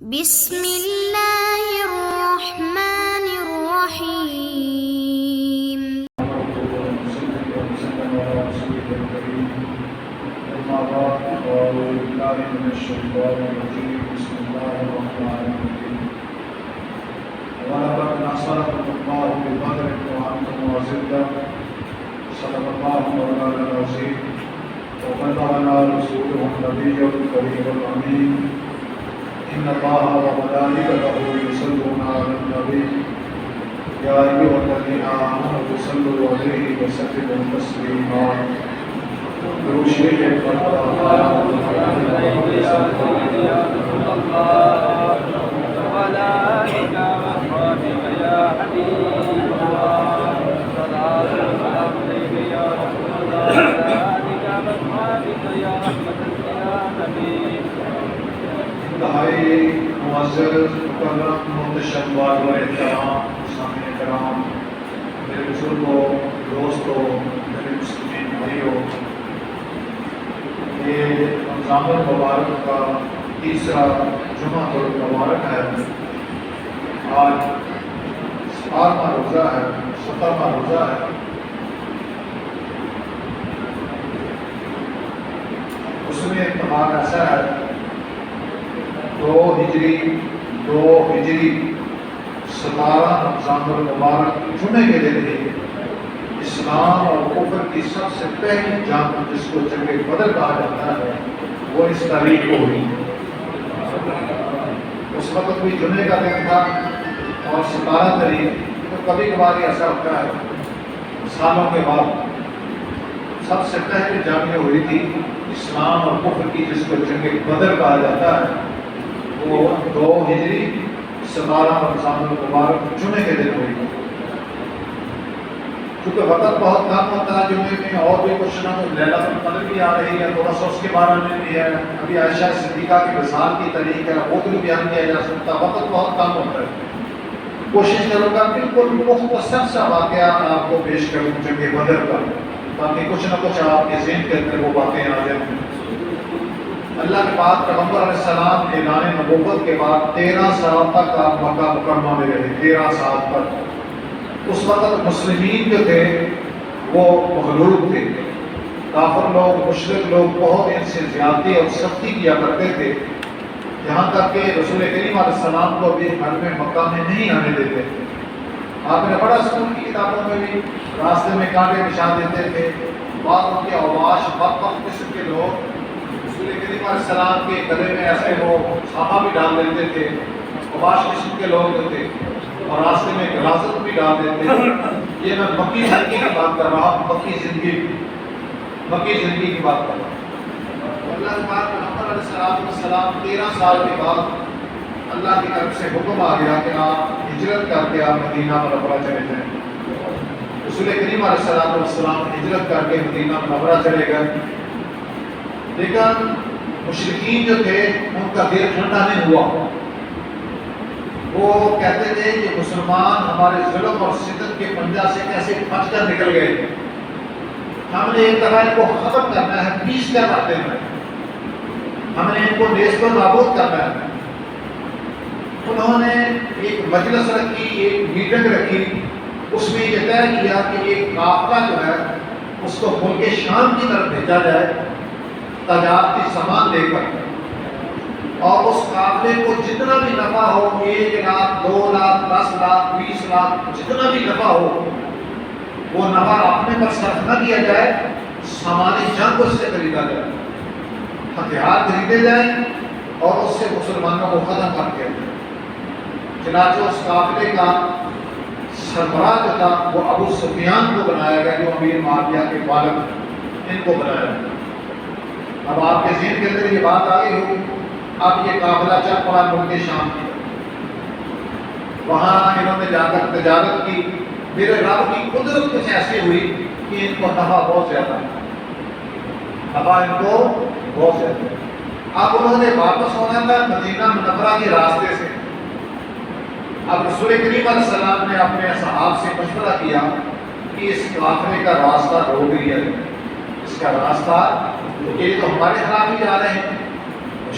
بسم اللہ الرحمن الرحیم۔ ولقد نصركم الله ببدر وأنتم أذلة صدق الله مولانا العظيم وبلغنا رسوله النبي الكريم الأمين إن الله وملائكته يصلون على النبي يا أيها الذين آمنوا صلوا عليه وسلموا تسليما درود شریف انتہائی معزز مکرم محتشم والو احترام سامعین کرام، میرے بزرگوں، دوستوں، میرے مسلمین بھائیوں، یہ رمضان المبارک کا تیسرا جمعہ المبارک ہے۔ آج 12واں روزہ ہے، 17واں روزہ ہے۔ اس میں اعتبار ایسا ہے 2 ہجری 17 رمضان المبارک جمعے کے دن ہی اسلام اور کفر کی سب سے پہلی جنگ، جس کو جنگ بدر کہا جاتا ہے، وہ اس تاریخ کو ہوئی۔ اس وقت بھی جمعے کا دن تھا اور 17 تاریخ، تو کبھی کبھار ایسا ہوتا ہے سالوں کے بعد سب سے پہلی جنگ ہوئی تھی اسلام اور کفر کی، جس کو جنگ بدر کہا جاتا ہے، وہ 2 ہجری 17 رمضان المبارک جمعے کے دن ہوئی۔ کیونکہ وقت بہت کم ہوتا ہے جمعے میں، اور بھی کچھ نہ کچھ لیلۃ القدر بھی آ رہی ہے، تھوڑا سا اس کے بارے میں بھی ہے، ابھی عائشہ صدیقہ کی وصال کی تاریخ ہے، وہ بھی بیان کیا جا سکتا، وقت بہت کم ہوتا ہے۔ کوشش کروں گا بالکل مختصر سا واقعہ آپ کو پیش کروں جنگ بدر کا، تاکہ کچھ نہ کچھ آپ کے ذہن کے اندر وہ باتیں آ جائیں۔ اللہ کے بعد پیغمبر علیہ السلام اعلان نبوت کے بعد 13 سال تک آپ مکہ مکرمہ میں رہے، 13 سال تک۔ اس وقت مسلمین جو تھے وہ مغلوب تھے، کافر لوگ، مشرک لوگ بہت ان سے زیادتی اور سختی کیا کرتے تھے، یہاں تک کہ رسول کریم علیہ السلام کو بھی گھر میں مکہ میں نہیں آنے دیتے تھے۔ آپ نے پڑھا اسکول کی کتابوں میں بھی، راستے میں کانٹے بچھا دیتے تھے، بعض ان کے اوباش بدبخت قسم کے لوگ رسول کریم علیہ السلام کے گلے میں ایسے وہ سانپا بھی ڈال دیتے تھے، اوباش قسم کے لوگ تھے، اور راستے میں غلاظت بھی ڈال دیتے تھے۔ یہ میں مکی زندگی کی بات کر رہا ہوں، مکی زندگی کی بات کر رہا ہوں۔ اللہ کے بعد پیغمبر علیہ السلام 13 سال کے بعد اللہ کی طرف سے حکم آ گیا کہ آپ ہجرت کر کے آپ مدینہ منورہ چلے جائیں۔ رسول کریم علیہ السلام ہجرت کر کے مدینہ منورہ چلے گئے، لیکن مشرکین جو تھے ان کا دل ٹھنڈا نہیں ہوا۔ وہ کہتے تھے کہ مسلمان ہمارے ظلم اور ستم کے پنجہ سے کیسے بچ کر نکل گئے، ہم نے ایک طرح ان کو ختم کرنا ہے، پیس کر رکھ دینا ہے، ہم نے ان کو نیست و نابود کرنا ہے۔ انہوں نے ایک مجلس رکھی، ایک میٹنگ رکھی، اس میں یہ طے کیا کہ ایک قافلہ جو ہے اس کو ملک شام کی طرف بھیجا جائے تجارتی سامان لے کر، اور اس قافلے کو جتنا بھی نفع ہو، 1 لاکھ 2 لاکھ 10 لاکھ 20 لاکھ جتنا بھی نفع ہو، وہ نفع اپنے پر صرف نہ کیا جائے، سامان جنگ اس سے خریدا جائے، ہتھیار خریدے جائیں اور اس سے مسلمانوں کو ختم کر دیا جائے۔ چنانچہ اس قافلے کا سربراہ جو تھا وہ ابو سفیان کو بنایا گیا، جو امیر معاویہ کے والد، ان کو بنایا گیا۔ اب آپ کے ذہن کے اندر یہ بات آ گئی ہوگی، اب یہ قافلہ چل پڑا ملک شام کی، وہاں انہوں نے جا کر تجارت کی۔ میرے رب کی قدرت کچھ ایسی ہوئی کہ ان کو نفع بہت زیادہ ہے، اب انہوں نے واپس ہونا تھا مدینہ منورہ کے راستے سے۔ اب رسول کریم علیہ السلام نے اپنے صحابہ سے مشورہ کیا کہ اس قافلے کا راستہ روک لیا جائے، اس کا راستہ، یہ تو ہمارے خلاف ہی جا رہے ہیں،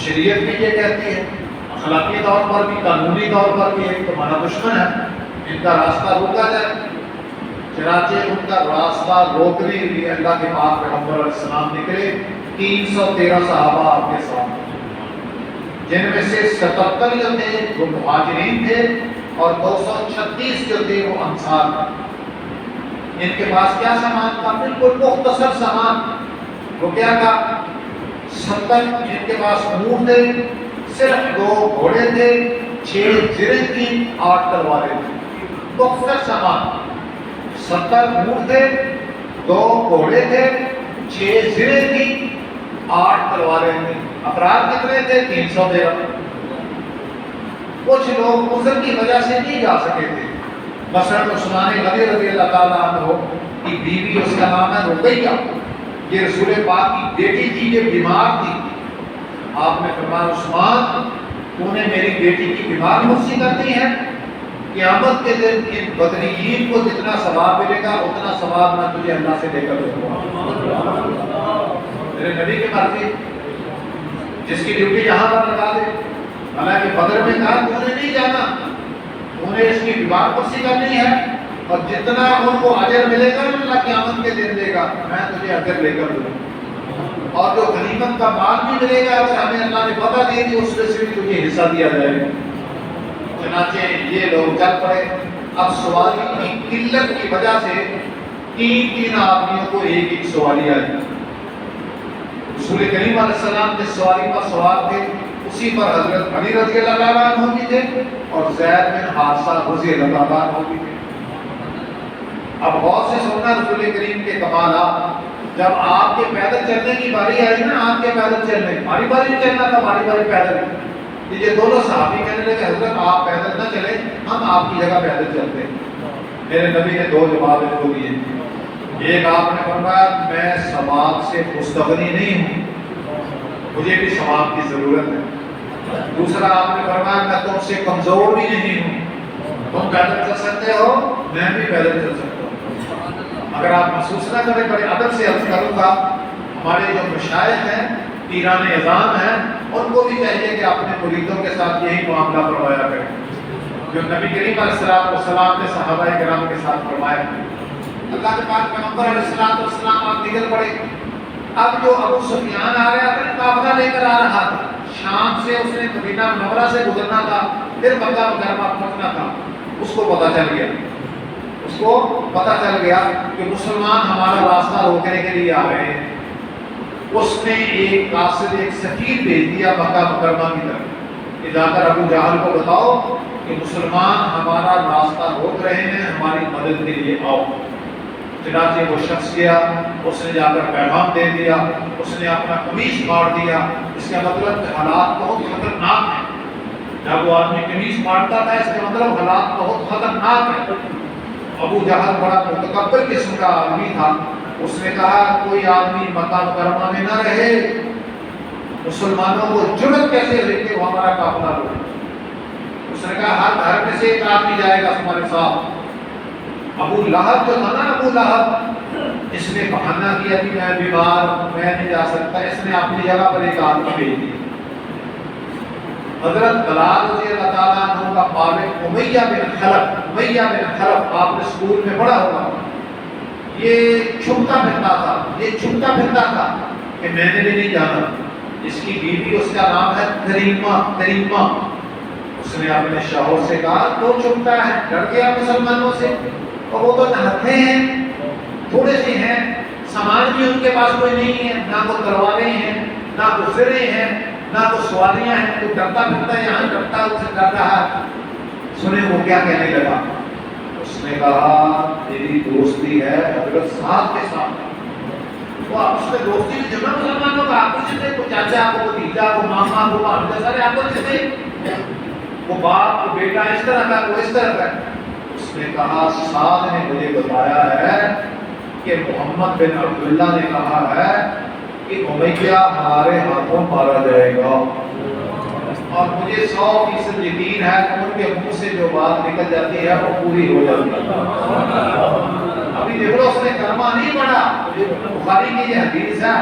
شریعت بھی یہ کہتی ہے، اخلاقی طور پر بھی قانونی طور پر بھی ایک تو ہمارا دشمن ہے، ان کا راستہ روکا جائے۔ چنانچہ ان کا راستہ روکنے کے لیے اللہ کے پاک پیغمبر علیہ السلام نکلے، 313 صحابہ آپ کے ساتھ، جن میں سے 77 جو تھے وہ مہاجرین تھے اور 236 جو تھے وہ انصار تھے۔ ان کے پاس کیا سامان تھا؟ بالکل مختصر سامان۔ وہ کیا تھا؟ 70 جن کے پاس اونٹ تھے، صرف 2 گھوڑے تھے، 6 زرہیں تھیں، 8 تلواریں تھیں۔ مختصر سامان، 70 اونٹ تھے، 2 گھوڑے تھے، 6 زرہیں تھیں، 8 تلواریں تھیں۔ افراد کتنے تھے؟ 313۔ کچھ لوگ عذر کی وجہ سے نہیں جا سکے تھے، مثلاً عثمان غنی رضی اللہ تعالیٰ عنہ کی بیوی، اس کا نام ہے رقیہ، یہ رسول پاک کی بیٹی تھی، یہ بیمار تھی۔ آپ نے فرمایا عثمان تو نے میری بیٹی کی بیمار مرسی کرنی ہے، قیامت کے دن ان بدریین کو جتنا ثواب ملے گا اتنا ثواب میں تجھے اللہ سے دے کر دوں گا۔ میرے نبی کی مرضی، جس کی ڈیوٹی یہاں پر لگا دے۔ حالانکہ بدر میں کہا تو نے نہیں جانا، تو نے اس کی بیمار مرسی کرنی ہے، اور جتنا ان کو اجر ملے گا اللہ قیامت کے دن دے گا، میں تجھے اجر لے کر دوں۔ اور جو غنیمت کا مال بھی ملے گا اگر ہمیں اللہ نے پتہ دے دی اس میں سے بھی تجھے حصہ دیا جائے گا۔ چنانچہ یہ لوگ چل پڑے۔ اب سواری کی قلت کی وجہ سے 3 آدمیوں کو ایک سواری آئی۔ رسول کریم علیہ السلام جس سواری پر سوار تھے اسی پر حضرت علی رضی اللہ تعالیٰ عنہ بھی تھے اور زید بن حارثہ رضی اللہ تعالیٰ عنہ بھی تھے۔ اب غور سے سننا رسول کریم کے کمالات۔ جب آپ کے پیدل چلنے کی باری آئی نا، آپ کے پیدل چلنے باری باری چلنا تھا، باری باری پیدل، یہ دونوں صحابی کہنے لگے حضرت آپ پیدل نہ چلیں، ہم آپ کی جگہ پیدل چلتے ہیں۔ میرے نبی نے 2 جواب ان کو دیے۔ ایک آپ نے فرمایا میں ثواب سے مستغنی نہیں ہوں، مجھے بھی ثواب کی ضرورت ہے۔ دوسرا آپ نے فرمایا میں تم سے کمزور بھی نہیں ہوں، تم پیدل چل سکتے ہو، میں بھی پیدل چل سکتا ہوں۔ اگر آپ محسوس نہ کریں، بڑے ادب سے عرض کروں گا، ہمارے جو مشائخ ہیں، پیران اعظام ہیں، ان کو بھی چاہیے کہ اپنے مریدوں کے ساتھ یہی معاملہ فرمایا کریں جو نبی کریم علیہ السلام نے صحابہ کرام کے ساتھ فرمایا۔ اللہ کے پاک پیغمبر علیہ السلام آپ نکل پڑے۔ اب جو ابو سفیان آ رہا تھا، قافلہ لے کر آ رہا تھا، شام سے اس نے مدینہ منورہ سے گزرنا تھا، پھر مکہ مکرمہ پہنچنا تھا۔ اس کو پتہ چل گیا، اس کو پتہ چل گیا کہ مسلمان ہمارا راستہ روکنے کے لیے آ رہے ہیں۔ اس نے ایک قاصد، ایک سفیر بھیج دیا مکہ مکرمہ کی طرف کہ جا کر ابو جہل کو بتاؤ کہ مسلمان ہمارا راستہ روک رہے ہیں، ہماری مدد کے لیے آؤ۔ چنانچہ وہ شخص گیا، اس نے جا کر پیغام دے دیا، اس نے اپنا قمیص پھاڑ دیا۔ اس کا مطلب کہ حالات بہت خطرناک ہیں۔ جب وہ آدمی قمیص پھاڑتا تھا اس کا مطلب حالات بہت خطرناک ہیں۔ ابو جہل بڑا متکبر قسم کا آدمی تھا، اس نے کہا کوئی آدمی مکہ مکرمہ میں نہ رہے، مسلمانوں کو جرأت کیسے ہوئی کہ وہ ہمارا قافلہ روکے؟ اس نے کہا ہر گھر میں سے ایک آدمی جائے گا تمہارے ساتھ۔ ابو لہب جو تھا نا، ابو لہب، اس نے بہانہ کیا کہ میں بیمار ہوں، میں نہیں جا سکتا، اس نے اپنی جگہ پر ایک آدمی بھیج دیا۔ حضرت بلال رضی اللہ تعالیٰ عنہ کا والد امیہ بن خلف، آپ نے اسکول میں پڑھا ہوگا، یہ چھپتا پھرتا تھا کہ میں نے بھی نہیں جانا۔ اس کی بیوی، اس کا نام ہے کریمہ، اس نے اپنے شوہر سے کہا تو چھپتا ہے، ڈر گیا مسلمانوں سے، اور وہ تو نہتے ہیں، تھوڑے سے ہیں، سامان بھی ان کے پاس کوئی نہیں ہے، نہ وہ تلواریں ہیں، نہ وہ زریں ہیں، نہ وہ سواریاں ہیں، تو ڈرتا پھرتا یہاں ڈرتا اس سے ڈر رہا ہے۔ سنیں وہ کیا کہنے لگا، اس نے کہا میری دوستی ہے حضرت صاحب کے ساتھ۔ وہ آپس میں دوستی بھی جمع مسلمانوں کا آپس میں، کو چاچا کو بھتیجا کو ماما کو بھانجا سارے آپس میں، وہ باپ کو بیٹا اس طرح کا، وہ اس طرح کا۔ اس نے کہا سعد نے مجھے بتایا ہے کہ محمد بن عبداللہ نے کہا ہے کہ امیہ ہمارے ہاتھوں مارا جائے گا، اور مجھے 100% یقین ہے کہ ان کے منہ سے جو بات نکل جاتی ہے وہ پوری ہو جاتی ہے۔ ابھی دیکھو اس نے کلمہ نہیں پڑھا، بخاری کی یہ حدیث ہے،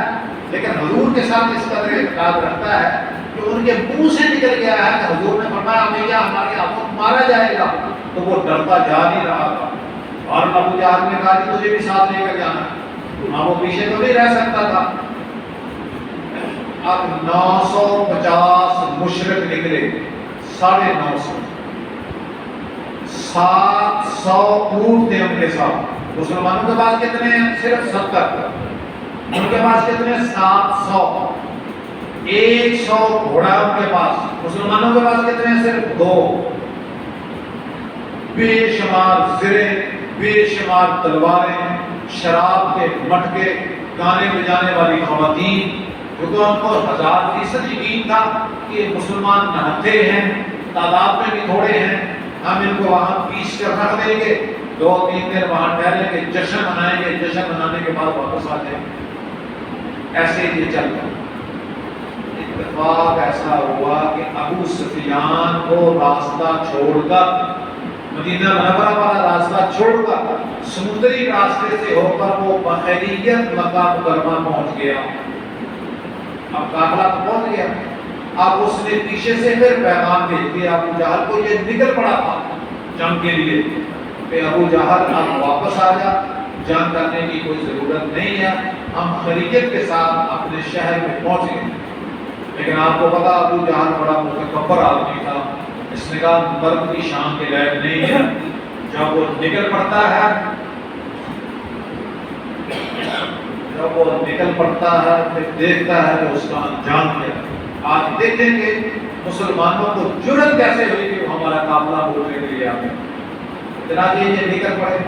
لیکن حضور کے ساتھ اس قدر اعتقاد رکھتا ہے جو ان کے منہ سے نکل گیا ہے کہ حضور نے فرمایا میاں ہمارے ہاتھوں مارا جائے گا، تو وہ ڈرتا جا نہیں رہا تھا. اور ابو جہل نے کہا کہ تجھے بھی ساتھ لے کر جانا، ہاں وہ پیچھے تو نہیں رہ سکتا تھا. اب 950 مشرک نکلے، 950 700 اونٹ تھے ان کے ساتھ. مسلمانوں کے پاس کتنے ہیں؟ صرف 70. ان کے پاس کتنے؟ 700. 100 گھوڑا ان کے پاس. مسلمانوں کے پاس کتنے ہیں؟ صرف 2. بے شمار زرے، بے شمار تلواریں، شراب کے مٹکے، گانے بجانے والی خواتین، کیونکہ ان کو 1000% یقین تھا کہ مسلمان نہتے ہیں، تعداد میں بھی تھوڑے ہیں، ہم ان کو وہاں پیس کر رکھ دیں گے، 2-3 دن وہاں ٹھہریں گے، جشن منائیں گے، جشن منانے کے بعد واپس آ جائیں گے. ایسے ہی یہ چل رہا. اتفاق ایسا ہوا کہ ابو سفیان کو راستہ چھوڑ کر، مدینہ منورہ والا راستہ چھوڑ کر سمندری راستے سے ہو کر وہ بخیریت مکہ مکرمہ پہنچ گیا. اب قافلہ تو پہنچ گیا. اب اس نے پیچھے سے پھر پیغام بھیج دیا ابو جہل کو. یہ نکل پڑا تھا جنگ کے لیے کہ ابو جہل اب واپس آ جا، جنگ کرنے کی کوئی ضرورت نہیں ہے، ہم خیریت کے ساتھ اپنے شہر میں پہنچ گئے. لیکن آپ کو پتا ابو جہل بڑا متکبر آدمی تھا. اس نے کہا مرد کی شان کے لائق نہیں ہے. جب وہ نکل پڑتا ہے پھر دیکھتا ہے کہ اس کا انجام کیا ہے. آج دیکھیں گے مسلمانوں کو جرأت کیسے ہوئی کہ وہ ہمارا قافلہ بولنے کے لیے آتے. چنانچہ یہ نکل پڑے.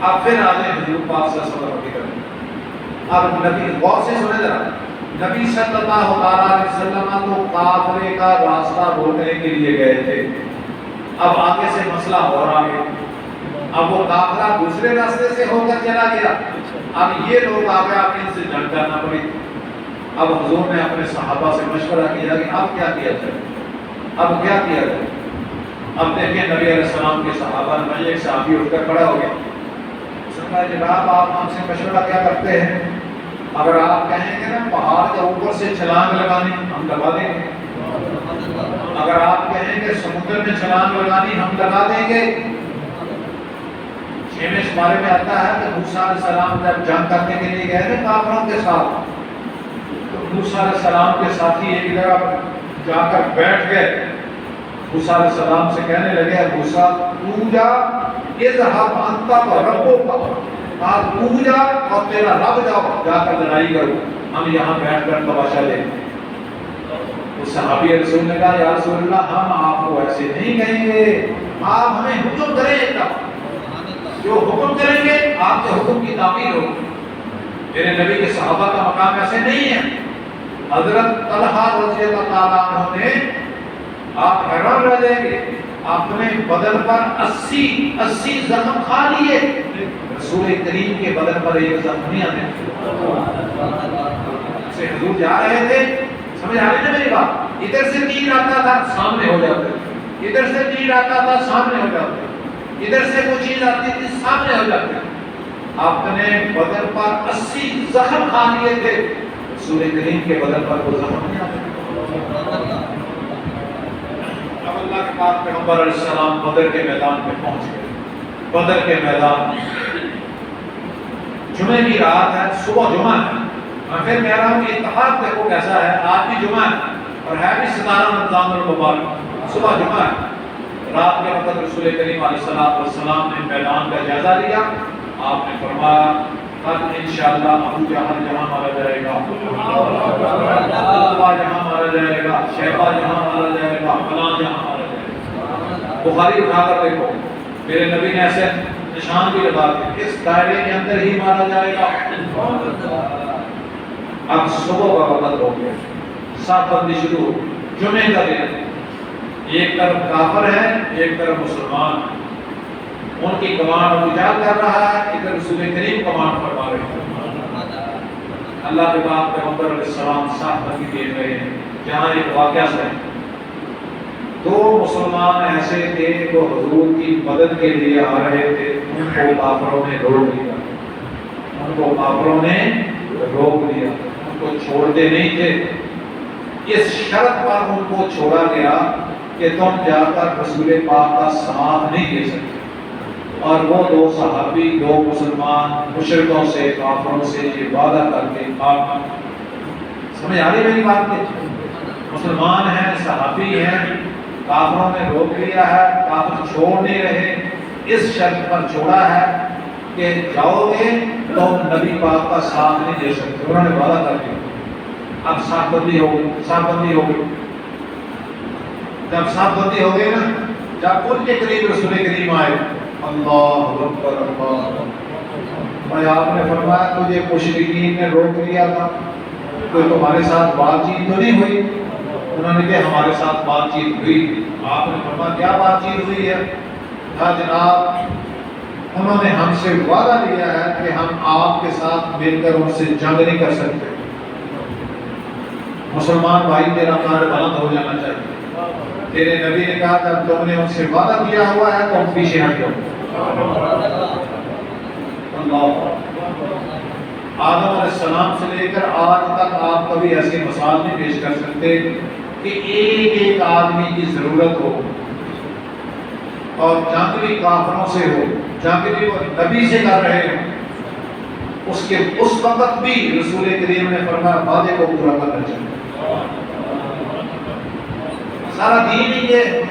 اب پھر آ جائیں حضور پاک صلی اللہ علیہ وسلم. اب نبی غور سے سنے ذرا، نبی صلی اللہ علیہ وسلم تو قافلے کا راستہ روکنے کے لیے گئے تھے. اب آگے سے مسئلہ ہو رہا ہے. اب وہ قافلہ دوسرے راستے سے ہو کر چلا گیا. اب یہ لوگ آ گئے، اب ان سے جنگ کرنا پڑی. اب حضور نے اپنے صحابہ سے مشورہ کیا کہ اب کیا کیا جائے، اب کیا کیا جائے. اب دیکھیں نبی علیہ السلام کے صحابہ میں ایک صحابی اٹھ کر کھڑا ہو گیا. اس نے کہا جناب آپ ہم سے مشورہ کیا کرتے ہیں؟ اگر آپ کہیں گے نا پہاڑ کے اوپر سے چھلانگ لگانی، ہم لگا دیں گے. اگر آپ کہیں گے سمندر میں چھلانگ لگانی، ہم لگا دیں گے. 6 میں شمارے میں آتا ہے کہ موسیٰ علیہ السلام جب جنگ کرنے کے لیے گئے تھے کافروں کے ساتھ، تو موسیٰ علیہ السلام کے ساتھی ایک جگہ جا کر بیٹھ گئے. موسیٰ علیہ السلام سے کہنے لگے موسیٰ تو جا، اذهب انت وربک، تو جا اور تیرا رب جا کر لڑائی کرو، ہم یہاں بیٹھ کر تماشا لیں. اس صحابی رسول نے کہا یا رسول اللہ ہم آپ کو ایسے نہیں کہیں گے، آپ ہمیں حکم کریں گا، جو حکم کریں گے آپ کے حکم کی تعمیل ہوگی. میرے نبی کے صحابہ کا مقام ایسے نہیں ہے. حضرت طلحہ رضی اللہ تعالیٰ عنہ نے، آپ حیران رہ جائیں گے، اپنے بدن پر 80 زخم کھا لیے. رسول کریم کے بدن پر ایک زخم نہیں آنے سے حضور جا رہے تھے. سمجھ آ رہی ہے میری بات؟ ادھر سے تیر آتا تھا سامنے ہو جاتے، ادھر سے تیر آتا تھا سامنے ہو جاتے، ادھر سے کوئی چیز آتی تھی سامنے ہو جاتے. اپنے بدن پر 80 زخم کھا لیے تھے. رسول کریم کے بدن پر وہ زخم نہیں آتے. اب اللہ کے پاک پیغمبر علیہ السلام بدر کے میدان میں پہنچ گئے. بدر کے میدان جمعے کی رات ہے، صبح جمعہ ہے. میں پھر کہہ رہا ہوں کہ اتفاق دیکھو کیسا ہے، آج بھی جمعہ ہے اور ہے بھی 17 رمضان المبارک. صبح جمعہ ہے. رات کے وقت رسول کریم علیہ السلام نے میدان کا جائزہ لیا. آپ نے فرمایا کل انشاءاللہ ابو جہل جہاں مارا جائے گا، عقبہ جہاں مارا جائے گا، شیبہ جہاں مارا جائے گا، فلاں جہاں مارا جائے گا. بخاری اٹھا کر دیکھو، میرے نبی نے ایسے نشان بھی لگا دیے، اس دائرے کے اندر ہی مارا جائے گا. اب صبح کا وقت ہو گیا، صاف بندی شروع ہو. جمعے کا دن، ایک طرف کافر ہے ایک طرف مسلمان. ان کی کمان ابو جہل کر رہا ہے، ادھر رسول کریم کمان فرما رہے ہیں. اللہ کے پاک پیغمبر علیہ السلام صاف بندی دیکھ رہے ہیں. جہاں ایک واقعہ ہے، 2 مسلمان ایسے تھے جو حضور کی مدد کے لیے آ رہے تھے. ان کو کافروں نے روک دیا، ان کو کافروں نے روک دیا، ان کو چھوڑتے نہیں تھے. اس شرط پر ان کو چھوڑا گیا کہ تم جا کر رسول پاک کا ساتھ نہیں دے سکتے. اور وہ دو صحابی، دو مسلمان مشرکوں سے، کافروں سے یہ وعدہ کر کے آپ سمجھ آ رہی میری بات کے؟ مسلمان ہیں، صحابی ہیں، کافروں نے روک لیا ہے، کافر چھوڑ نہیں رہے، اس شرط پر چھوڑا ہے کہ جاؤ گے تو نبی پاک کا ساتھ نہیں دے سکتے. انہوں نے وعدہ کر دیا. اب ساتھ بندی ہو گئی، ساتھ بندی ہو گئی. جب ساتھ بندی ہو گئی نا، جب ان کے قریب رسول کریم آئے، اللہ اکبر اللہ، اور آپ نے فرمایا تجھے مشرکین نے روک لیا تھا، کوئی تمہارے ساتھ بات چیت تو نہیں ہوئی؟ انہوں نے کہا ہمارے ساتھ بات چیت ہوئی. آپ نے فرمایا کیا بات چیت ہوئی ہے؟ کہا جناب انہوں نے ہم سے وعدہ لیا ہے کہ ہم آپ کے ساتھ مل کر ان سے جنگ نہیں کر سکتے. مسلمان بھائی تیرا کار بلند ہو جانا چاہیے. تیرے نبی نے کہا جب تم نے ان سے وعدہ کیا ہوا ہے تو ہم پیچھے ہٹ جاؤ. اللہ. آدم علیہ السلام سے لے کر آج تک آپ کبھی ایسی مثال نہیں پیش کر سکتے کہ ایک ایک آدمی کی ضرورت ہو اور جنگ بھی کافروں سے ہو، جنگ بھی نبی سے کر رہے ہوں، اس وقت بھی رسول کریم نے فرمایا وعدے کو پورا کرنا چاہیے. سارا دین ہی یہ،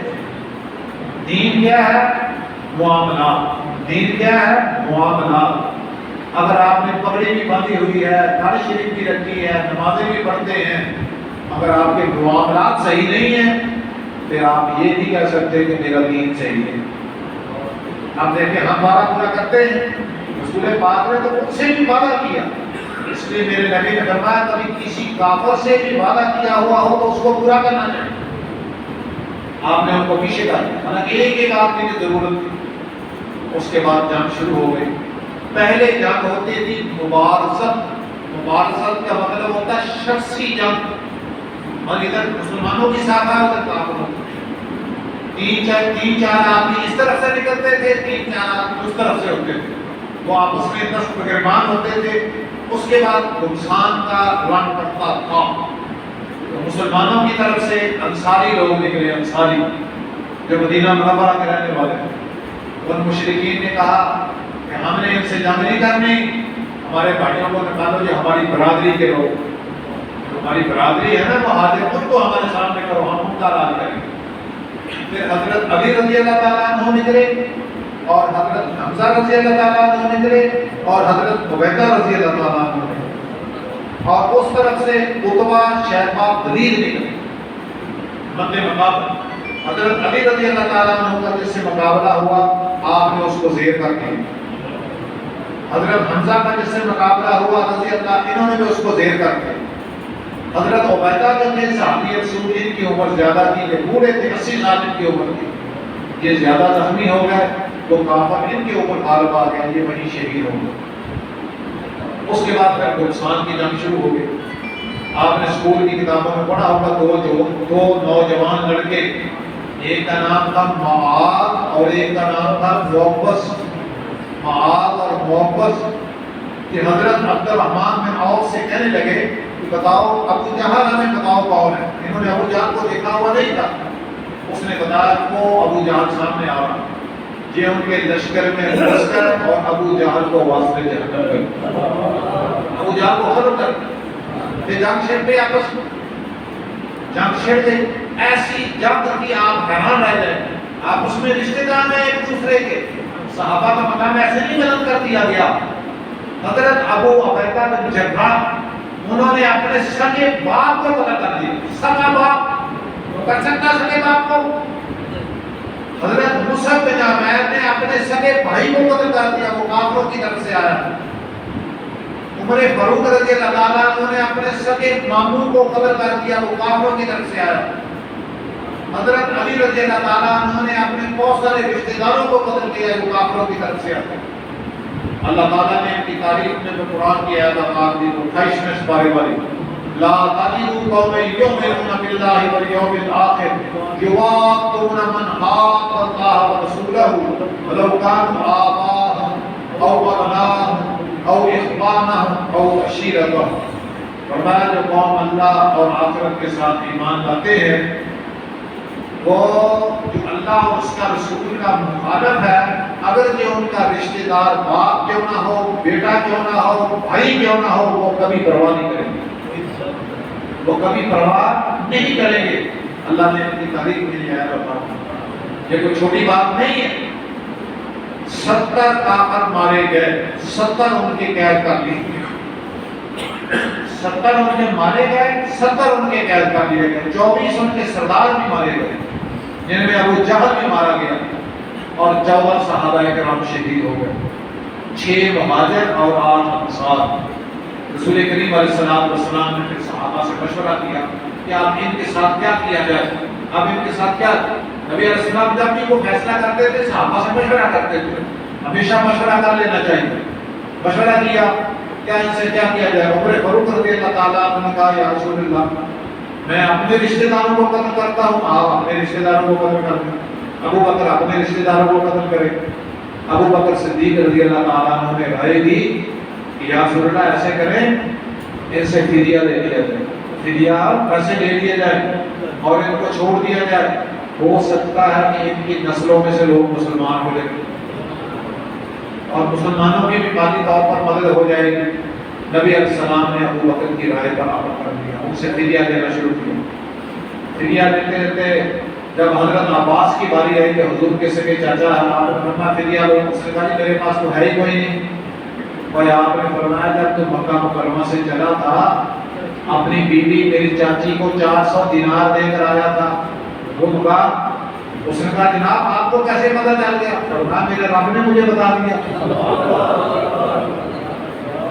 دین کیا ہے؟ معاملات. دین کیا ہے؟ معاملات. اگر آپ نے پگڑی بھی باندھی ہوئی ہے، داڑھی شریف بھی رکھی ہے، نمازیں بھی پڑھتے ہیں، اگر آپ کے معاملات صحیح نہیں ہیں پھر آپ یہ نہیں کہہ سکتے کہ میرا دین صحیح ہے. آپ دیکھیں ہم وعدہ پورا کرتے ہیں، رسول پاک نے تو ان سے بھی وعدہ کیا. اس لیے میرے نبی نے فرمایا کبھی کسی کافر سے بھی وعدہ کیا ہوا ہو تو اس کو پورا کرنا چاہیے. آپ نے ان کو پیچھے کر دیا، حالانکہ ایک ایک آدمی کی ضرورت تھی. اس کے بعد جنگ شروع ہو گئی. پہلے جنگ ہوتی تھی مبارزت. مبارزت کا مطلب ہوتا ہے شخصی جنگ، اور ادھر مسلمانوں کی ساتھ ہے، ادھر کافروں کی. تین چار آدمی اس طرف سے نکلتے تھے، تین چار آدمی اس طرف سے ہوتے تھے، وہ آپس میں دست گرمان ہوتے تھے. اس کے بعد نقصان کا رن پڑتا تھا. تو مسلمانوں کی طرف سے انصاری لوگ نکلے، انصاری جو مدینہ منورہ کے رہنے والے ہیں. ان مشرکین نے کہا کہ ہم نے ان سے جنگ نہیں کرنی، ہمارے بھائیوں کو نکالو جو ہماری برادری کے لوگ، ہماری برادری ہے نا مہاجر، ان کو ہمارے سامنے کرو، ہم ان کا راج کریں گے. پھر حضرت علی رضی اللہ تعالیٰ عنہ نکلے، اور حضرت حمزہ رضی اللہ تعالیٰ عنہ نکلے، اور حضرت عبیدہ رضی اللہ تعالیٰ عنہ نکلے، اور اس طرف سے عتبہ شیبہ ولید نکلے. مد مقابل حضرت علی رضی اللہ تعالیٰ عنہ کا جس سے مقابلہ ہوا آپ نے اس کو زیر کر دیا. حضرت حمزہ کا جس سے مقابلہ ہوا رضی اللہ، انہوں نے بھی اس کو زیر کر دیا. حضرت عبیدہ جو تھے صحابی رسول، ان کی عمر زیادہ تھی، یہ بوڑھے تھے، 80 سال ان کی عمر تھی. یہ زیادہ زخمی ہو گئے، وہ کافر ان کے اوپر غالب آ گئے، یہ وہیں شہید ہو گئے. اس کے بعد پھر گلستان کی جنگ شروع ہو گئی. آپ نے اسکول کی کتابوں میں پڑھا ہوگا دو نوجوان لڑکے، ایک کا نام تھا معاذ اور ایک کا نام تھا موقس. معاذ اور موقس کہ حضرت عبد الرحمن بن عوف سے کہنے لگے کہ بتاؤ ابو جہل ہمیں بتاؤ کون ہے. انہوں نے ابو جہل کو دیکھا ہوا نہیں تھا. اس نے بتایا کو ابو جہل سامنے آ رہا، یہ ان کے لشکر میں گھس کر اور ابو جہل کو واسطے جہنم کر، ابو جہل کو ختم کر. یہ جنگ چھڑ گئی، آپس میں جنگ چھڑ گئی. ایسی جنگ کی آپ حیران رہ جائیں. آپ اس میں رشتے دار ہیں ایک دوسرے کے، صحابہ کا مقام ایسے نہیں بلند کر دیا گیا. حضرت ابو عبیدہ بن جراح انہوں نے اپنے سگے باپ کو قتل کر دیا. سگا باپ کر سکتا سگے باپ کو؟ حضرت مصعب بن عمیر نے اپنے سگے بھائی کو قتل کر دیا، وہ کافروں کی طرف سے آیا. عمر فاروق رضی اللہ تعالیٰ عنہ نے اپنے سگے ماموں کو قتل کر دیا، وہ کافروں کی طرف سے آیا. حضرت علی رضی اللہ تعالیٰ عنہ نے اپنے بہت سارے رشتہ داروں کو قتل کیا، وہ کافروں کی طرف سے آتے. اللہ تعالیٰ نے ان کی تاریخ میں قرآن کی آیت نمبر 28 میں اس بارے والی لا تجد قوما یؤمنون باللہ والیوم الآخر یوادون من حاد اللہ ورسولہ ولو کانوا آباءهم او ابناءهم او اخوانهم او عشیرتهم. فرمایا جو قوم اللہ اور آخرت کے ساتھ ایمان لاتے ہیں وہ جو اللہ اور اس کا رسول کا مخالف ہے، اگر جو ان کا رشتہ دار باپ کیوں نہ ہو، بیٹا کیوں نہ ہو، بھائی کیوں نہ ہو، وہ کبھی پرواہ نہیں کریں گے، وہ کبھی پرواہ نہیں کریں گے۔ اللہ نے اپنی تعریف میں یہ آیا بتا، یہ کوئی چھوٹی بات نہیں ہے۔ 70 کافر مارے گئے، 70 ان کے قید کر لی، 70 ان کے مارے گئے، 70 ان کے قید کر لیے گئے، 24 ان کے سردار بھی مارے گئے، جن میں ابو جہل بھی مارا گیا، اور 14 صحابہ کرام شہید ہو گئے، 6 مہاجر اور 8 انصار۔ رسول کریم علیہ السلام نے پھر صحابہ سے مشورہ کیا کہ اب ان کے ساتھ کیا کیا جائے، اب ان کے ساتھ کیا؟ نبی علیہ السلام جب بھی وہ فیصلہ کرتے تھے صحابہ سے مشورہ کرتے تھے، ہمیشہ مشورہ کر لینا چاہیے۔ مشورہ کیا کیا ان سے کیا کیا جائے؟ عمر فاروق رضی اللہ تعالیٰ عنہ نے کہا یا رسول اللہ میں اپنے رشتہ داروں کو قتل کرتا ہوں، آپ اپنے رشتہ داروں کو قتل کریں۔ ابو بکر اپنے رشتہ داروں کو قتل کرے۔ ابو بکر صدیق رضی اللہ تعالیٰ عنہ نے رائے دی کہ یا رسول اللہ ایسے کریں، ان سے فدیہ لے لیا جائے، فدیہ پیسے لے لیے جائے اور ان کو چھوڑ دیا جائے، ہو سکتا ہے کہ ان کی نسلوں میں سے لوگ مسلمان ہو جائیں اور مسلمانوں کی بھی مالی طور پر مدد ہو جائے گی۔ نبی علیہ السلام نے ابو بکر کی رائے پر عمل کر لیا، ان سے فدیہ دینا شروع کیا۔ فدیہ دیتے دیتے جب حضرت عباس کی باری آئی کہ حضور کے سگے چاچا آپ نے فرمایا فدیہ لو، اس نے کہا جی میرے پاس تو ہے ہی کوئی نہیں۔ اور آپ نے فرمایا جب تو مکہ مکرمہ سے چلا تھا اپنی بیوی میری چاچی کو 400 دینار دے کر آیا تھا، وہ مکا اس نے کہا جناب آپ کو کیسے پتہ چل گیا؟ فرمایا میرے رب نے مجھے بتا دیا،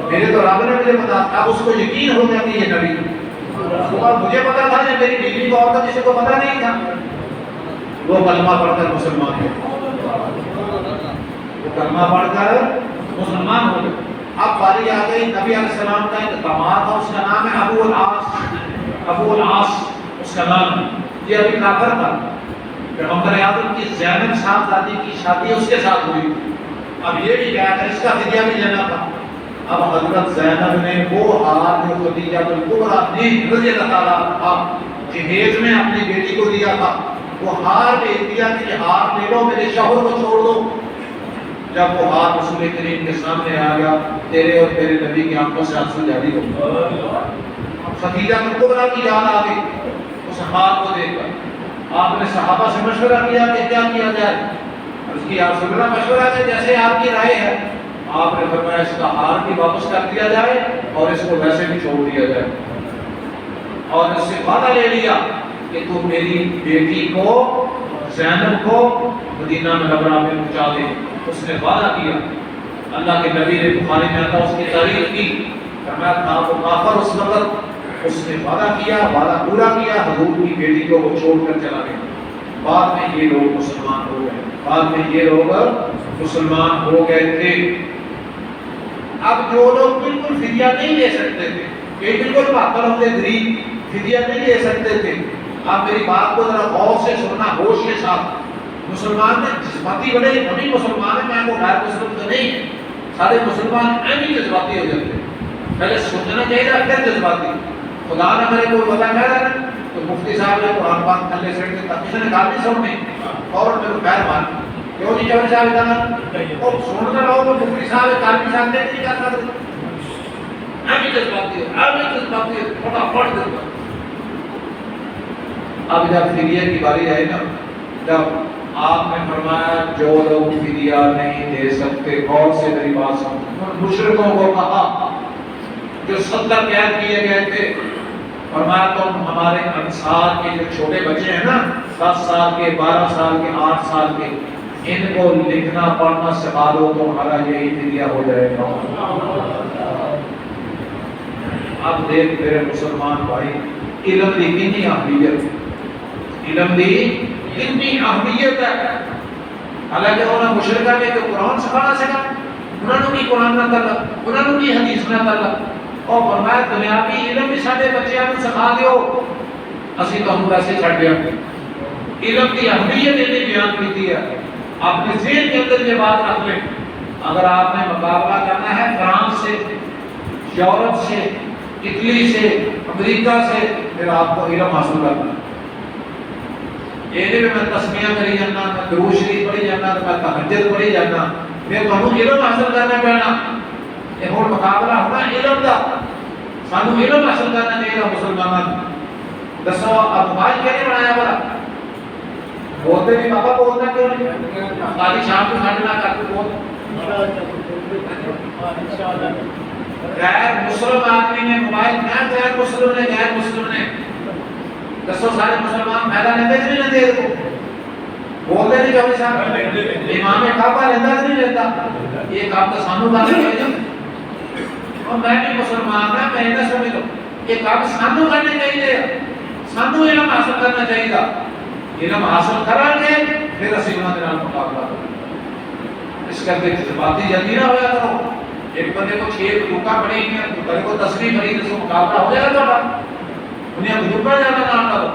میرے تو رب نے مجھے بتا، اب اس کو یقین ہو گیا کہ یہ نبی، اور مجھے پتا تھا کہ میری بیوی کو اور تو کسی کو پتا نہیں تھا۔ وہ کلمہ پڑھ کر مسلمان ہو، وہ کلمہ پڑھ کر مسلمان ہو گئے۔ اب باری آ گئی نبی علیہ السلام کا ایک داماد تھا، اس کا نام ہے ابو العاص، ابو العاص اس کا نام، یہ ابھی کافر تھا۔ پیغمبر اعظم کی زینب صاحبزادی کی شادی اس کے ساتھ ہوئی، اب یہ بھی گیا تھا، اس کا فدیہ بھی لینا تھا۔ اب حضرت زینب نے وہ ہار جو خدیجہ الکبریٰ نے رضی اللہ تعالیٰ عنہا جہیز میں اپنی بیٹی کو دیا تھا، وہ ہار بھیج دیا کہ ہار لے لو، میرے شوہر کو چھوڑ دو۔ جب وہ ہار رسول کریم کے سامنے آ گیا، تیرے اور تیرے نبی کی آنکھوں سے آنسو جاری ہو گئے۔ خدیجہ الکبریٰ کی یاد آ گئی اس ہار کو دیکھ کر۔ آپ نے صحابہ سے مشورہ کیا کہ کیا کیا جائے؟ اس کی آپ سے بڑا مشورہ ہے جیسے آپ کی رائے ہے۔ آپ نے فرمایا اس کا ہار بھی واپس کر دیا جائے اور اس کو ویسے بھی چھوڑ دیا جائے، اور اس سے وعدہ لے لیا کہ تو میری بیٹی کو زینب کو مدینہ منورہ میں پہنچا دے۔ اس نے وعدہ کیا، اللہ کے نبی نے بخاری میں آتا اس کی تعریف کی، فرمایا تھا وہ کافر اس وقت، اس نے وعدہ کیا، وعدہ پورا کیا، حضور کی بیٹی کو وہ چھوڑ کر چلا گیا۔ بعد میں یہ لوگ مسلمان ہو گئے، بعد میں یہ لوگ مسلمان ہو گئے تھے۔ اب جو لوگ بالکل فدیہ نہیں لے سکتے تھے، یہ بالکل پاگل ہوتے غریب فدیہ نہیں لے سکتے تھے، آپ میری بات کو ذرا غور سے سننا، ہوش کے ساتھ۔ مسلمان میں جذباتی بنے، ہمیں مسلمان ہیں، میں وہ غیر مسلم تو نہیں ہے، سارے مسلمان ایمی جذباتی ہو جاتے ہیں، پہلے سوچنا چاہیے پھر جذباتی۔ خدا نہ کرے کوئی پتہ کہہ رہا ہے تو مفتی صاحب نے قرآن پاک تھلے سے کسی نے کہا نہیں سننے اور میرے کو خیر مان کیوں نہیں چاہے صاحب اتنا اور سننا رہو تو مفتی صاحب کافی صاحب نے نہیں کہا تھا ایمی جذباتی ہے تھوڑا پڑھ دیتا۔ اب جب فدیہ کی باری آئی نا، جب آپ نے فرمایا جو لوگ فدیہ نہیں دے سکتے، غور سے میری بات سنو، مشرکوں کو کہا جو 70 قید کیے گئے تھے، فرمایا تم ہمارے انصار کے جو چھوٹے بچے ہیں نا، 10 سال کے، 12 سال کے، 8 سال کے، ان کو لکھنا پڑھنا سکھا دو تو ہمارا یہی فدیہ ہو جائے گا۔ اب دیکھ میرے مسلمان بھائی، علم کی کتنی اہمیت، علم کی کتنی اہمیت ہے۔ حالانکہ انہوں نے مشرکہ نے کہ قرآن سکھانا سکھا، انہوں نے کی قرآن نہ کرنا، انہوں نے کی حدیث نہ کرنا، اور فرمایا دنیاوی علم بھی سارے بچیاں کو سکھا دیو، اسی تو ہم ویسے چھڑ گیا۔ علم کی اہمیت نے بیان کی تھی ہے، اپنے ذہن کے اندر یہ بات رکھ لیں، اگر آپ نے مقابلہ کرنا ہے فرانس سے، یورپ سے، اٹلی سے، امریکہ سے، پھر آپ کو علم حاصل کرنا. یہ نہیں میں تسمیہ کری جانا، میں درود شریف پڑھی جانا، میں تہجد پڑھی جانا، میں تمہیں علم حاصل کرنا پینا. یہ ہوں مقابلہ ہونا علم کا. سانو علم حاصل کرنا چاہیے مسلمانوں. دسو اب موبائل کہنے بنایا بڑا بولتے بھی پاپا بولنا کیوں نہیں؟ خالی شام کو ساڑھے نہ کر کے بول. غیر مسلم آدمی نے موبائل نہ، غیر مسلم نے، غیر مسلم نے دسو سارے مسلمان میدان لیندے کہ نہیں لیندے؟ بولتے نہیں جو صاحب امام کعبہ لیندہ کہ نہیں لیندہ؟ یہ کام تو سانو کرنا چاہیے. اور میں بھی مسلمان ہے، میں نہ سمجھ لو یہ کام سانو کرنے چاہیے. سانو علم حاصل کرنا چاہیے. علم حاصل کریں گے پھر اسی انہوں نے مقابلہ کریں. اس کرتے جذباتی جلدی نہ ہویا کرو. ایک بندے کو 6 رکعہ پڑھی ہیں، دوسرے کو 10ویں پڑھی، تو مقابلہ ہو جائے گا. دنیا کو جھکا جانا نام کرو،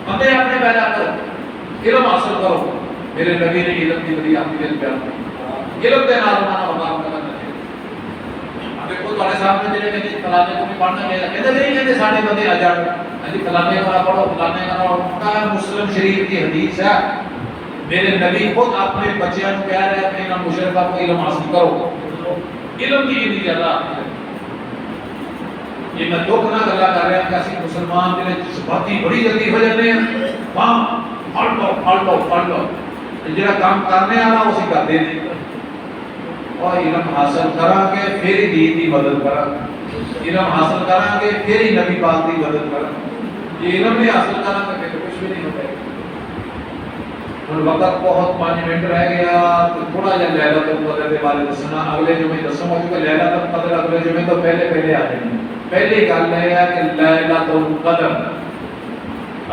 بندے اپنے پیدا کرو، علم حاصل کرو. میرے نبی نے علم کی بڑی اہمیت بیان کی. علم کے نال ہمارا مقابلہ کرنا چاہیے. دیکھو تمہارے سامنے جڑے کہتے فلانے کو بھی پڑھنا چاہیے، کہتے نہیں کہتے سارے بندے آ جان جی فلانے کا پڑھو، فلانے کا پڑھو. مسلم شریف کی حدیث ہے، میرے نبی خود اپنے بچیاں کو کہہ رہے ہیں کہ مشرکہ کو علم حاصل کرو. علم کی اتنی زیادہ یہ میں دکھ نہ گلا کر رہا کہ اسی مسلمان کے جذباتی بڑی جلدی ہو جاتے ہیں. ہاں پڑھ لو جڑا کام کرنے والا اسی کرتے ہیں. اور علم حاصل کرا کے پھر ہی دین کی مدد کرا. علم حاصل کرا کے پھر ہی نبی پاک کی مدد کرا. یہ علم نہیں حاصل کرا تو پھر کچھ بھی نہیں ہوتا ہے. اور وقت بہت 5 منٹ رہ گیا تو تھوڑا جا لیلۃ القدر کے بارے دسنا. اگلے جمعے دسوں گا کیونکہ لیلۃ القدر اگلے جمعے تو پہلے آ جائیں گے. پہلی گل ہے کہ لیلۃ القدر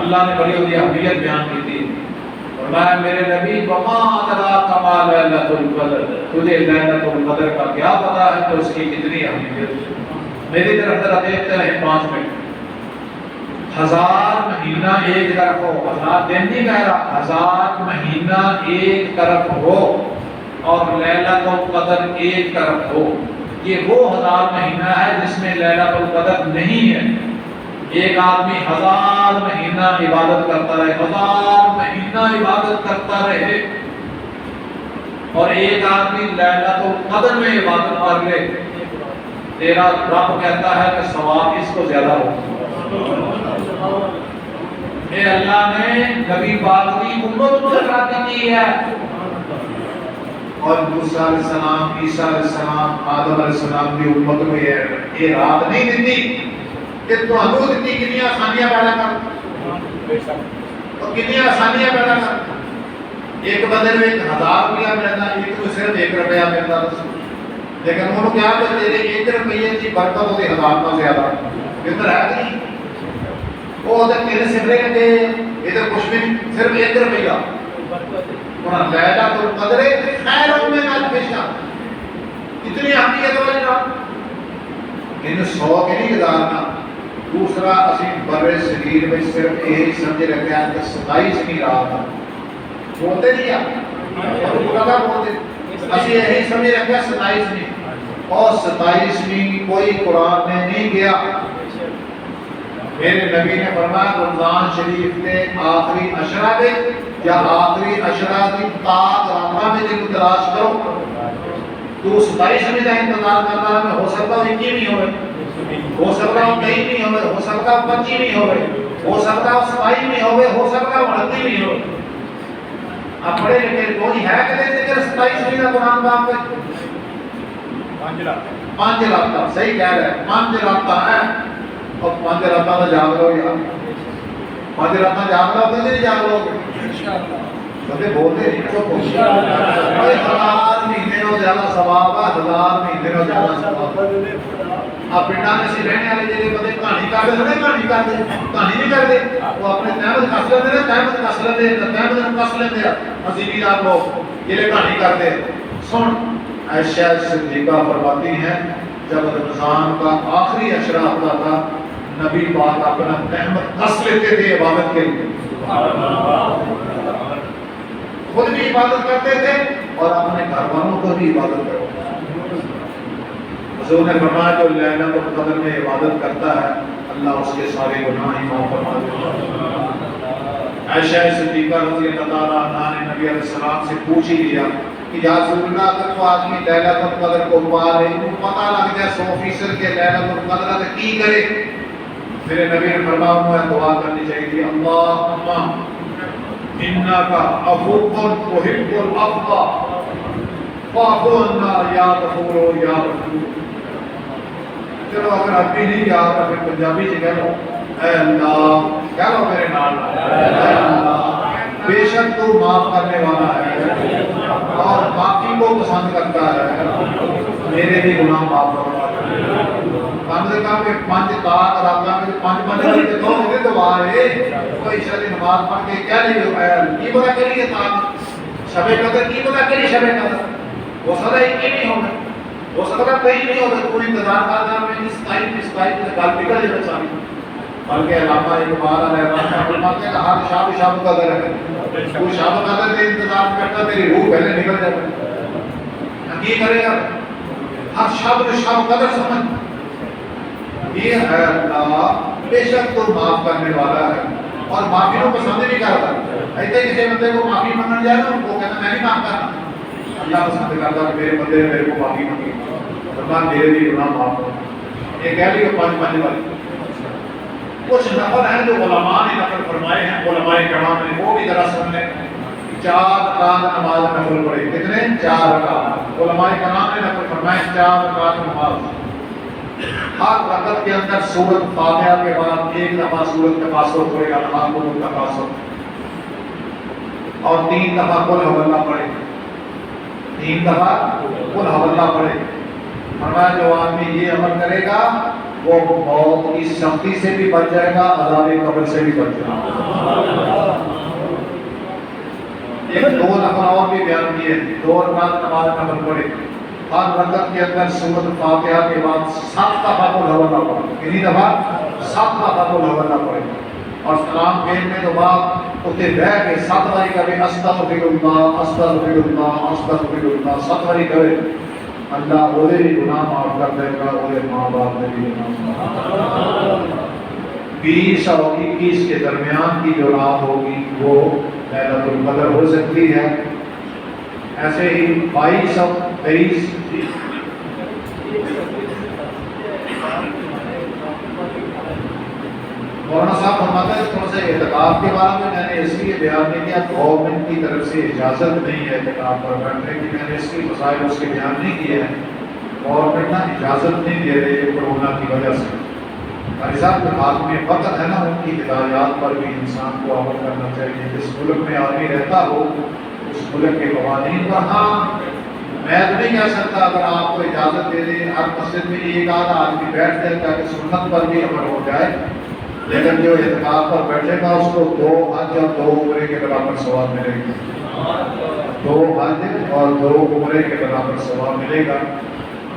اللہ نے بڑی ہوئی اہمیت بیان کی تھی. فرمایا میرے نبی وما ادراک ما لیلۃ القدر، تجھے لیلۃ القدر کا کیا پتا ہے تو اس کی کتنی اہمیت ہے. میری طرف ذرا دیکھتے رہیں 5 منٹ. 1000 مہینہ ایک طرف ہو، 1000 دن نہیں کہہ رہا، 1000 مہینہ ایک طرف ہو اور لیلۃ القدر ایک طرف ہو. یہ وہ 1000 مہینہ ہے جس میں لیلۃ القدر نہیں ہے. ایک آدمی 1000 مہینہ عبادت کرتا رہے، 1000 مہینہ عبادت کرتا رہے، اور ایک آدمی لیلۃ القدر میں عبادت کر لے، تیرا رب کہتا ہے کہ ثواب اس کو زیادہ ہو. اے اللہ نے نبی پاک کی امت کو تراتی کی ہے. اور موسیٰ علیہ السلام، عیسیٰ علیہ السلام، آدم علیہ السلام کی امت میں یہ رات نہیں دیتی کہ تو ہمیں دیتی کتنی آسانیاں پیدا کر اور کتنی آسانیاں پیدا کر. ایک بندے میں 1000 روپیہ ملتا، ایک کو صرف 1 روپیہ ملتا. لیکن انہوں نے کیا کہ تیرے 1 روپیے کی برکت ہوتی 1000 کا زیادہ بہتر ہے نہیں. وہ ادھر تیرے سمرے کے ادھر کچھ بھی صرف 1 روپیہ. لیلۃ القدر خیر من الف شہر، اتنی اہمیت والی رات. ان 100 کے نہیں گزارنا. دوسرا اسی برے صغیر میں صرف یہی سمجھ رکھتے ہیں کہ 27ویں رات ہے. بولتے نہیں آپ بولتے اسی یہی سمجھ رکھتے ہیں 27ویں، اور 27ویں کوئی قرآن میں نہیں گیا. میرے نبی نے فرمایا رمضان شریف کے آخری عشرہ میں یا آخری عشرہ کی تاک راتہ میں جن تلاش کرو. تو 27ویں کا انتظار کرنا ہے، ہو سکتا ہے 21ویں ہوئے، ہو سکتا ہے 23ویں ہوئے، ہو سکتا ہے 25ویں ہوئے، ہو سکتا ہے 27ویں ہوئے، ہو سکتا ہے 29ویں ہوئے. اب پڑھے لکھے کوئی ہے کہ ذکر 27ویں کا قرآن پاک میں 5 راتہ صحیح کہہ رہے ہیں، 5 راتہ ہے. اور 5 راتہ تو جاگ لو یار، 5 راتہ جاگ لو کہ نہیں جاگ لو گے؟ بندے بولتے نہیں چپ ہو. 1000 مہینے ہو زیادہ ثواب ہے، 1000 مہینے ہو زیادہ ثواب. آپ پنڈا میں سے رہنے والے جڑے بندے کہانی کرتے ہیں، کہانی کرتے کہانی نہیں کرتے، وہ اپنے تحمد کس لیتے ہیں، تحمد کس لیتے ہیں، تحمد کس لیتے ہیں. مزیدی دار لوگ یہ کہانی کرتے ہیں. سن عائشہ صدیقہ فرماتی ہیں جب رمضان کا آخری عشرہ آتا تھا نبی پاک اپنا تحمد کس لیتے تھے عبادت کے لیے. خود بھی عبادت کرتے تھے اور اپنے گھر والوں کو بھی عبادت کرتے تھے. حضور نے فرمایا جو لیلۃ القدر میں عبادت کرتا ہے اللہ اس کے سارے گناہ ہی معاف فرما دیتا ہے۔ عائشہ صدیقہ رضی اللہ تعالیٰ عنہا نے نبی علیہ السلام سے پوچھ ہی لیا کہ یا رسول اللہ اگر تو آدمی لیلۃ القدر کو پا لے تو پتہ لگ جائے 100% کے لیلۃ القدر تو کی کرے؟ میرے نبی نے فرمایا مجھے دعا کرنی چاہیے تھی اللہم انک عفو تحب العفو فاعف عنا یا غفور یا غفور۔ چلو اگر عربی نہیں یاد ہے پھر پنجابی سے کہہ لو اے اللہ، کہہ لو میرے نال اے اللہ بے شک تو معاف کرنے والا ہے اور معافی کو پسند کرتا ہے، میرے بھی گناہ معاف فرما۔ کم سے کم 5 طاعت راتاں میں 5 گھنٹے تو ہوتے دعا ہے کوئی عشاء کی نماز پڑھ کے کیا نہیں ہو اے کی بڑا کریے طاعت شب قدر کی بڑا کری شب قدر وہ سدا ایک ہی نہیں ہوگا، وہ سدا کہیں نہیں ہوگا، تو انتظار کرنا میں اس ٹائم گل بگڑ جائے ساری۔ بلکہ علامہ اقبال علیہ الرحمہ فرماتے ہیں کہ ہر شب قدر ہے، تو شب قدر کے انتظار کرتا میری روح پہلے نکل جائے، کی کرے گا ہر شب قدر سمجھ یہ ہے اللہ بے شک تو معاف کرنے والا ہے اور معافی کو پسند بھی کرتا ہے۔ ایسے کسی بندے کو معافی مانگنے جائے نا وہ کہتا میں نہیں معاف کرنا، اللہ پسند کرتا کہ میرے بندے نے میرے کو معافی مانگی، اللہ میرے بھی گناہ معاف کرو۔ یہ کہہ لیے 5 والی کچھ نفل ہیں جو علماء نے نقل فرمائے ہیں، علماء کرام نے وہ بھی ذرا سن لیں۔ 4 رکعت نماز نفل پڑھے، کتنے؟ 4 رکعت۔ علماء کرام نے نقل فرمائے 4 رکعت نماز، ہر رکعت کے اندر سورۃ فاتحہ کے بعد 1 دفعہ سورۃ تکاثر پڑھے گا، الحاقم التکاثر، اور 3 دفعہ قل هو اللہ پڑھے، 3 دفعہ قل هو اللہ پڑھے۔ فرمایا جو آدمی یہ عمل کرے گا وہ موت کی سختی سے بھی بچ جائے گا، عذاب قبر سے بھی بچ جائے گا۔ ایک 2 نفل اور بھی بیان کیے، 2 رکعت نماز نفل پڑھے، ہر رکعت کے اندر سورۃ فاتحہ کے بعد 7 دفعہ قل هو اللہ پڑھے، کتنی دفعہ؟ 7 دفعہ قل هو اللہ پڑھے، اور سلام پھیرنے کے بعد اتنے بیٹھ کے 7 بار کبھی استغفر اللہ استغفر اللہ استغفر اللہ 7 بار کرے، اللہ وہ بھی گناہ معاف کر دے گا، وہ ماں باپ نے بھی گناہ معاف۔ 20 اور 21 کے درمیان کی جو رات ہوگی وہ لیلۃ القدر ہو سکتی ہے، ایسے ہی 22 اور 23 مولانا صاحب فرماتے ہیں تھوڑا سا اعتکاف کے بارے میں نے اس لیے بیان نہیں کیا، گورنمنٹ کی طرف سے اجازت نہیں ہے اعتکاف پر بیٹھنے کی، میں نے اس کی مسائل اس کے بیان نہیں کیے ہیں، گورنمنٹ نا اجازت نہیں دے رہی ہے کورونا کی وجہ سے۔ قاری صاحب جو آدمی فقط ہے نا ان کی ہدایات پر بھی انسان کو عمل کرنا چاہیے، جس ملک میں آدمی رہتا ہو اس ملک کے قوانین پر۔ ہاں میں تو نہیں کہہ سکتا اگر آپ کو اجازت دے دیں ہر مسجد میں 1 آدھ آدمی بیٹھ جائے تاکہ سنت پر بھی عمل ہو جائے، لیکن جو اعتکاف پر بیٹھے گا اس کو 2 حج اور 2 عمرے کے برابر ثواب ملے گا، 2 حج اور 2 عمرے کے برابر ثواب ملے گا۔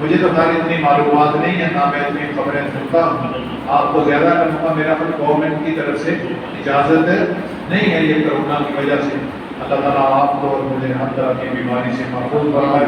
مجھے تو خیر اتنی معلومات نہیں ہے، نہ میں اتنی خبریں سنتا ہوں، آپ کو زیادہ کروں میرا خود گورنمنٹ کی طرف سے اجازت نہیں ہے یہ کورونا کی وجہ سے۔ اللہ تعالیٰ آپ کو اور مجھے ہر طرح کی بیماری سے محفوظ فرمائے۔